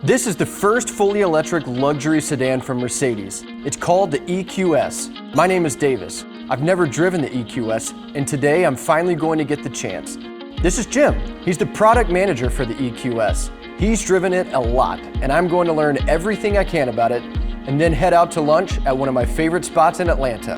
This is the first fully electric luxury sedan from Mercedes. It's called the EQS. My name is Davis. I've never driven the EQS, and today I'm finally going to get the chance. This is Jim. He's the product manager for the EQS. He's driven it a lot, and I'm going to learn everything I can about it, and then head out to lunch at one of my favorite spots in Atlanta.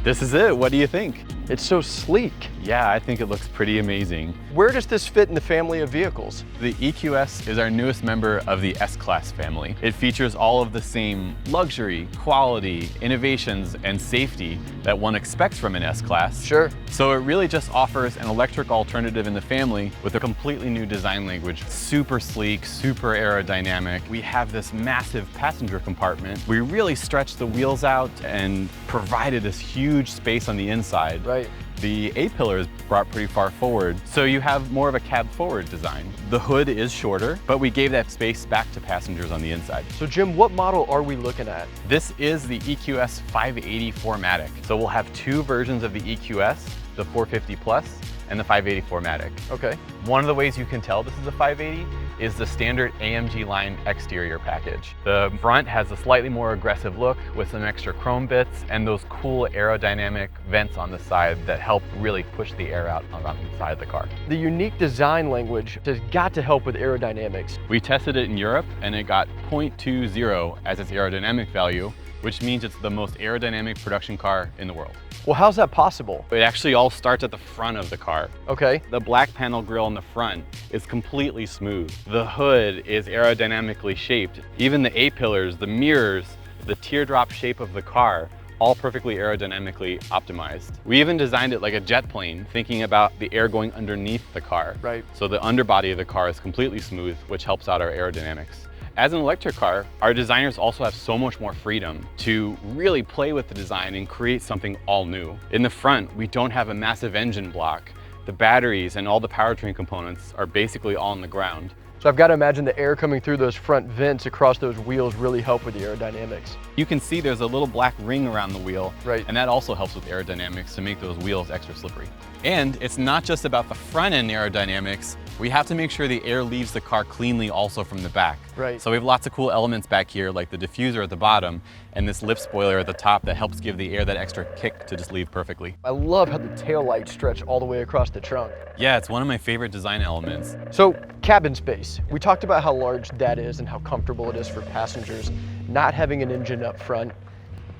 This is it. What do you think? It's so sleek. Yeah, I think it looks pretty amazing. Where does this fit in the family of vehicles? The EQS is our newest member of the S-Class family. It features all of the same luxury, quality, innovations, and safety that one expects from an S-Class. Sure. So it really just offers an electric alternative in the family with a completely new design language. Super sleek, super aerodynamic. We have this massive passenger compartment. We really stretched the wheels out and provided this huge space on the inside. Right. The A-pillar is brought pretty far forward, so you have more of a cab forward design. The hood is shorter, but we gave that space back to passengers on the inside. So Jim, what model are we looking at? This is the EQS 580 4MATIC. So we'll have two versions of the EQS, the 450 Plus and the 580 4MATIC. Okay. One of the ways you can tell this is a 580 is the standard AMG line exterior package. The front has a slightly more aggressive look with some extra chrome bits and those cool aerodynamic vents on the side that help really push the air out around the side of the car. The unique design language has got to help with aerodynamics. We tested it in Europe and it got 0.20 as its aerodynamic value, which means it's the most aerodynamic production car in the world. Well, how's that possible? It actually all starts at the front of the car. Okay. The black panel grille in the front is completely smooth. The hood is aerodynamically shaped. Even the A-pillars, the mirrors, the teardrop shape of the car, all perfectly aerodynamically optimized. We even designed it like a jet plane, thinking about the air going underneath the car. Right. So the underbody of the car is completely smooth, which helps out our aerodynamics. As an electric car, our designers also have so much more freedom to really play with the design and create something all new. In the front, we don't have a massive engine block. The batteries and all the powertrain components are basically all on the ground. So I've got to imagine the air coming through those front vents across those wheels really help with the aerodynamics. You can see there's a little black ring around the wheel, right, and that also helps with aerodynamics to make those wheels extra slippery. And it's not just about the front end aerodynamics. We have to make sure the air leaves the car cleanly also from the back. Right. So we have lots of cool elements back here, like the diffuser at the bottom and this lip spoiler at the top that helps give the air that extra kick to just leave perfectly. I love how the tail lights stretch all the way across the trunk. Yeah, it's one of my favorite design elements. So cabin space. We talked about how large that is and how comfortable it is for passengers, not having an engine up front.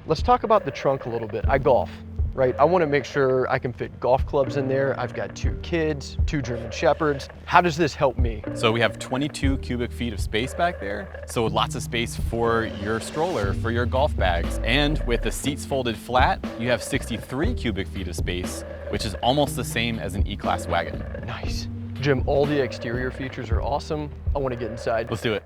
Let's talk about the trunk a little bit. I golf. Right, I want to make sure I can fit golf clubs in there. I've got 2 kids, 2 German Shepherds. How does this help me? So we have 22 cubic feet of space back there. So lots of space for your stroller, for your golf bags. And with the seats folded flat, you have 63 cubic feet of space, which is almost the same as an E-Class wagon. Nice. Jim, all the exterior features are awesome. I want to get inside. Let's do it.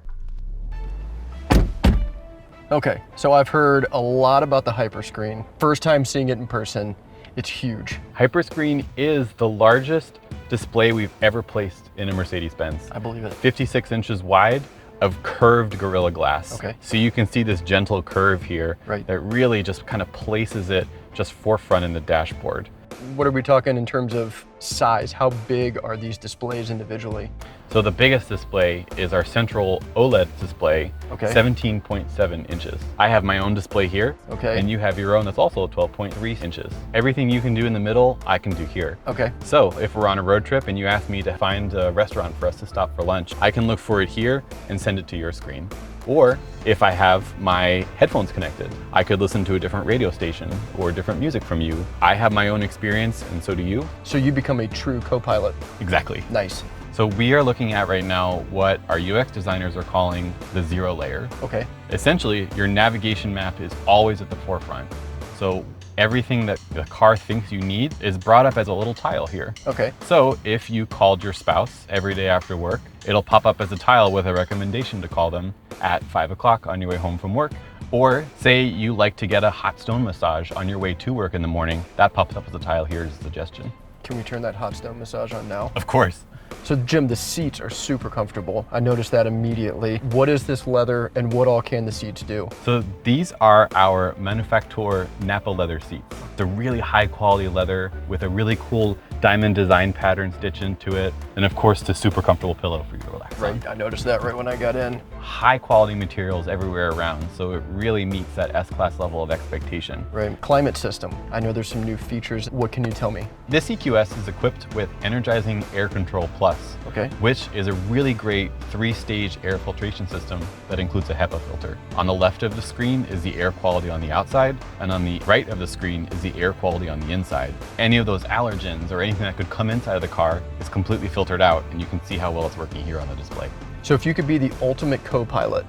Okay, so I've heard a lot about the Hyperscreen. First time seeing it in person, it's huge. Hyperscreen is the largest display we've ever placed in a Mercedes-Benz. I believe it. 56 inches wide of curved Gorilla Glass. Okay. So you can see this gentle curve here, right, that really just kind of places it just forefront in the dashboard. What are we talking in terms of size? How big are these displays individually? So the biggest display is our central OLED display, okay, 17.7 inches. I have my own display here, okay, and you have your own that's also 12.3 inches. Everything you can do in the middle, I can do here. Okay. So if we're on a road trip and you ask me to find a restaurant for us to stop for lunch, I can look for it here and send it to your screen. Or if I have my headphones connected, I could listen to a different radio station or different music from you. I have my own experience and so do you. So you become a true co-pilot. Exactly. Nice. So we are looking at right now what our UX designers are calling the zero layer. Okay. Essentially, your navigation map is always at the forefront. So everything that the car thinks you need is brought up as a little tile here. Okay. So if you called your spouse every day after work, it'll pop up as a tile with a recommendation to call them at 5 o'clock on your way home from work. Or say you like to get a hot stone massage on your way to work in the morning, that pops up as a tile here as a suggestion. Can we turn that hot stone massage on now? Of course. So Jim, the seats are super comfortable. I noticed that immediately. What is this leather and what all can the seats do? So these are our Manufacture Nappa leather seats. It's a really high quality leather with a really cool diamond design pattern stitched into it, and of course the super comfortable pillow for you to relax on. Right, I noticed that right when I got in. High quality materials everywhere around, so it really meets that S-Class level of expectation. Right, climate system. I know there's some new features. What can you tell me? This EQS is equipped with Energizing Air Control Plus, Okay. which is a really great 3-stage air filtration system that includes a HEPA filter. On the left of the screen is the air quality on the outside, and on the right of the screen is the air quality on the inside. Any of those allergens or anything that could come inside of the car is completely filtered out, and you can see how well it's working here on the display. So if you could be the ultimate co-pilot,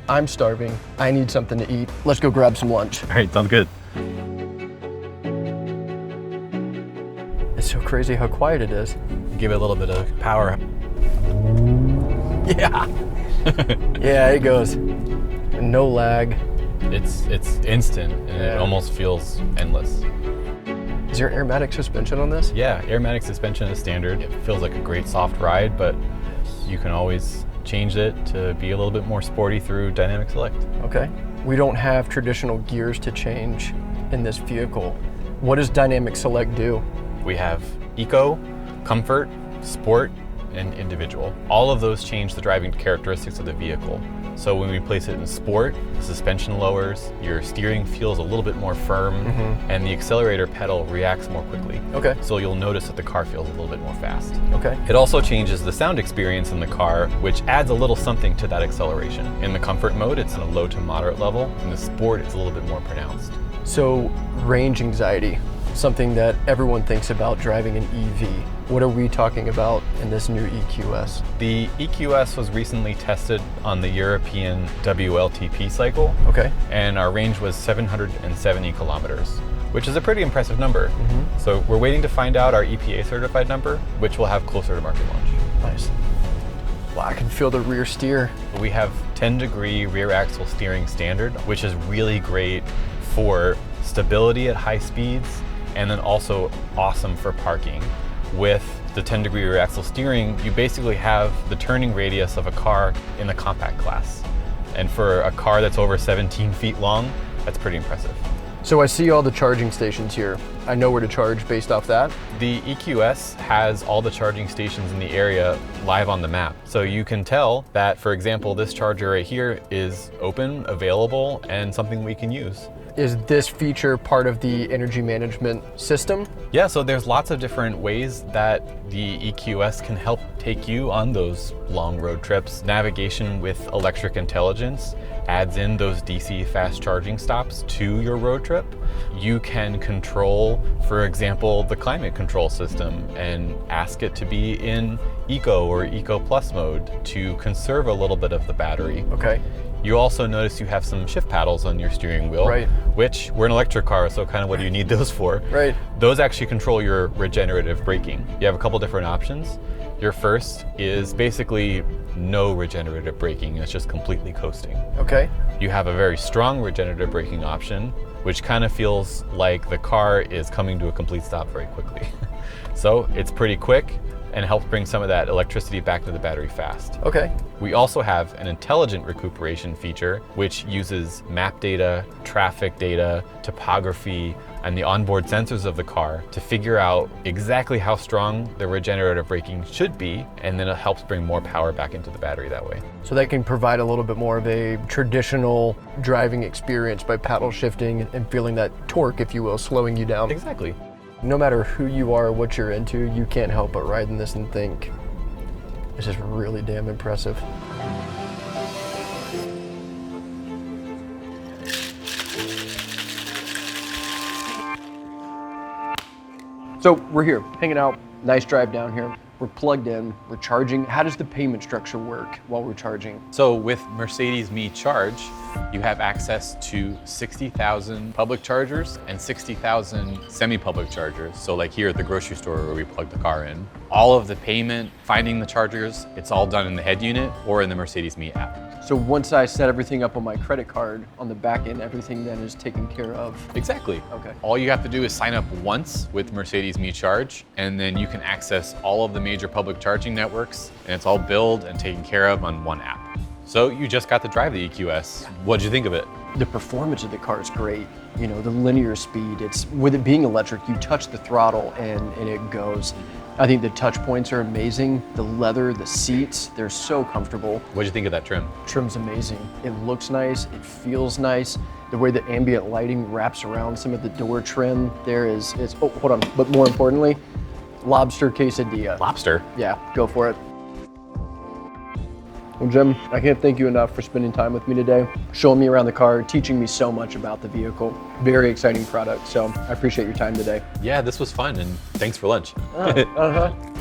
I'm starving, I need something to eat, let's go grab some lunch. All right, sounds good. It's so crazy how quiet it is. Give it a little bit of power. Yeah. Yeah, it goes. No lag. It's instant, and Yeah. it almost feels endless. Is there airmatic suspension on this? Yeah, airmatic suspension is standard. It feels like a great soft ride, but you can always change it to be a little bit more sporty through Dynamic Select. Okay. We don't have traditional gears to change in this vehicle. What does Dynamic Select do? We have Eco, Comfort, Sport, and Individual. All of those change the driving characteristics of the vehicle. So when we place it in Sport, the suspension lowers, your steering feels a little bit more firm, and the accelerator pedal reacts more quickly. Okay. So you'll notice that the car feels a little bit more fast. Okay. It also changes the sound experience in the car, which adds a little something to that acceleration. In the Comfort mode, it's in a low to moderate level. In the Sport, it's a little bit more pronounced. So range anxiety, something that everyone thinks about driving an EV. What are we talking about in this new EQS? The EQS was recently tested on the European WLTP cycle, Okay. and our range was 770 kilometers, which is a pretty impressive number. So we're waiting to find out our EPA certified number, which we'll have closer to market launch. Nice. Wow, I can feel the rear steer. We have 10-degree rear axle steering standard, which is really great for stability at high speeds, and then also awesome for parking. With the 10-degree rear axle steering, you basically have the turning radius of a car in the compact class. And for a car that's over 17 feet long, that's pretty impressive. So I see all the charging stations here. I know where to charge based off that. The EQS has all the charging stations in the area live on the map. So you can tell that, for example, this charger right here is open, available, and something we can use. Is this feature part of the energy management system? Yeah, so there's lots of different ways that the EQS can help take you on those long road trips. Navigation with electric intelligence adds in those DC fast charging stops to your road trip. You can control, for example, the climate control system and ask it to be in Eco or Eco Plus mode to conserve a little bit of the battery. Okay. You also notice you have some shift paddles on your steering wheel, Right. which we're an electric car, so kind of what do you need those for? Right. Those actually control your regenerative braking. You have a couple different options. Your first is basically no regenerative braking. It's just completely coasting. Okay. You have a very strong regenerative braking option, which kind of feels like the car is coming to a complete stop very quickly. So it's pretty quick and helps bring some of that electricity back to the battery fast. Okay. We also have an intelligent recuperation feature, which uses map data, traffic data, topography, and the onboard sensors of the car to figure out exactly how strong the regenerative braking should be, and then it helps bring more power back into the battery that way. So that can provide a little bit more of a traditional driving experience by paddle shifting and feeling that torque, if you will, slowing you down. Exactly. No matter who you are, what you're into, you can't help but ride in this and think, this is really damn impressive. So we're here, hanging out, nice drive down here. We're plugged in, we're charging. How does the payment structure work while we're charging? So with Mercedes Me Charge, you have access to 60,000 public chargers and 60,000 semi-public chargers. So like here at the grocery store where we plug the car in. All of the payment, finding the chargers, it's all done in the head unit or in the Mercedes Me app. So once I set everything up on my credit card, on the back end, everything then is taken care of. Exactly. Okay. All you have to do is sign up once with Mercedes Me Charge, and then you can access all of the major public charging networks, and it's all billed and taken care of on one app. So you just got to drive the EQS. What'd you think of it? The performance of the car is great. You know, the linear speed, it's, with it being electric, you touch the throttle and it goes. I think the touch points are amazing. The leather, the seats, they're so comfortable. What'd you think of that trim? Trim's amazing. It looks nice, it feels nice. The way the ambient lighting wraps around some of the door trim there is, oh, hold on, but more importantly, lobster quesadilla. Lobster? Yeah, go for it. Well, Jim, I can't thank you enough for spending time with me today, showing me around the car, teaching me so much about the vehicle. Very exciting product, so I appreciate your time today. Yeah, this was fun, and thanks for lunch. Uh-huh.